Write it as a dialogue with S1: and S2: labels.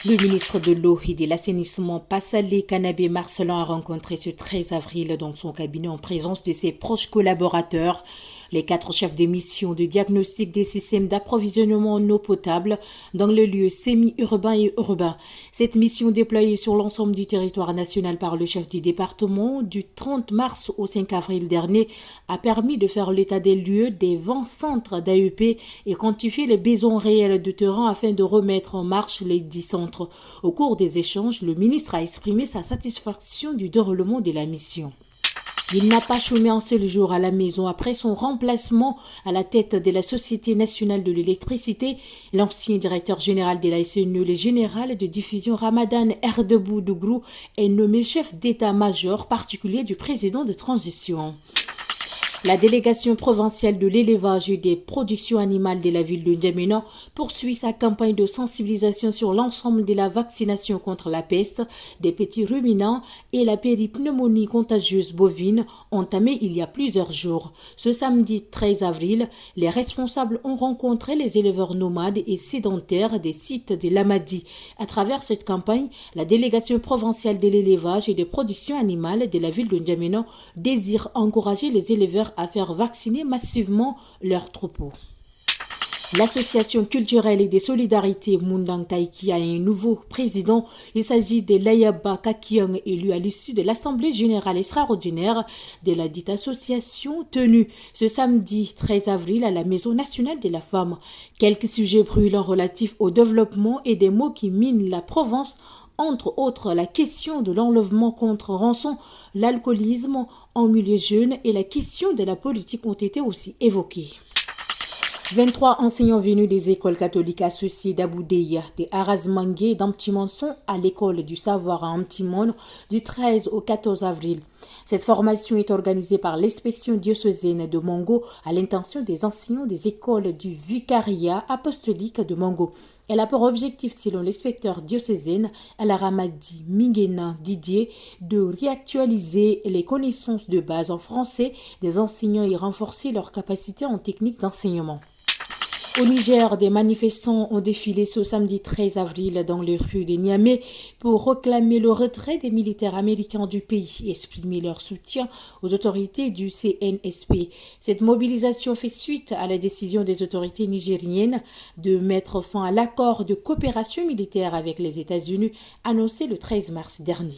S1: Le ministre de l'eau et de l'assainissement Passalé Kanabé Marcelin a rencontré ce 13 avril dans son cabinet en présence de ses proches collaborateurs. Les 4 chefs de mission de diagnostic des systèmes d'approvisionnement en eau potable dans les lieux semi-urbains et urbains. Cette mission déployée sur l'ensemble du territoire national par le chef du département du 30 mars au 5 avril dernier a permis de faire l'état des lieux des 20 centres d'AEP et quantifier les besoins réels de terrain afin de remettre en marche les 10 centres. Au cours des échanges, le ministre a exprimé sa satisfaction du déroulement de la mission. Il n'a pas chômé un seul jour à la maison après son remplacement à la tête de la Société nationale de l'électricité. L'ancien directeur général de la SNE, le général de diffusion Ramadan Erdebou Dougrou, est nommé chef d'état-major particulier du président de transition. La délégation provinciale de l'élevage et des productions animales de la ville de N'Djamena poursuit sa campagne de sensibilisation sur l'ensemble de la vaccination contre la peste, des petits ruminants et la péripneumonie contagieuse bovine entamée il y a plusieurs jours. Ce samedi 13 avril, les responsables ont rencontré les éleveurs nomades et sédentaires des sites de l'Amadi. À travers cette campagne, la délégation provinciale de l'élevage et des productions animales de la ville de N'Djamena désire encourager les éleveurs à faire vacciner massivement leurs troupeaux. L'association culturelle et des solidarités Mundang Taiki a un nouveau président. Il s'agit de Layaba Kakiang, élu à l'issue de l'Assemblée générale extraordinaire de la dite association tenue ce samedi 13 avril à la Maison nationale de la femme. Quelques sujets brûlants relatifs au développement et des mots qui minent la Provence, entre autres la question de l'enlèvement contre rançon, l'alcoolisme en milieu jeune et la question de la politique ont été aussi évoquées. 23 enseignants venus des écoles catholiques associées d'Aboudeya, de Arazmangue et d'Amtimon sont à l'école du savoir à Amtimon du 13 au 14 avril. Cette formation est organisée par l'inspection diocésaine de Mongo à l'intention des enseignants des écoles du vicariat apostolique de Mongo. Elle a pour objectif, selon l'inspecteur diocésaine Alaramadi Mingena Didier, de réactualiser les connaissances de base en français des enseignants et renforcer leurs capacités en technique d'enseignement. Au Niger, des manifestants ont défilé ce samedi 13 avril dans les rues de Niamey pour réclamer le retrait des militaires américains du pays et exprimer leur soutien aux autorités du CNSP. Cette mobilisation fait suite à la décision des autorités nigériennes de mettre fin à l'accord de coopération militaire avec les États-Unis annoncé le 13 mars dernier.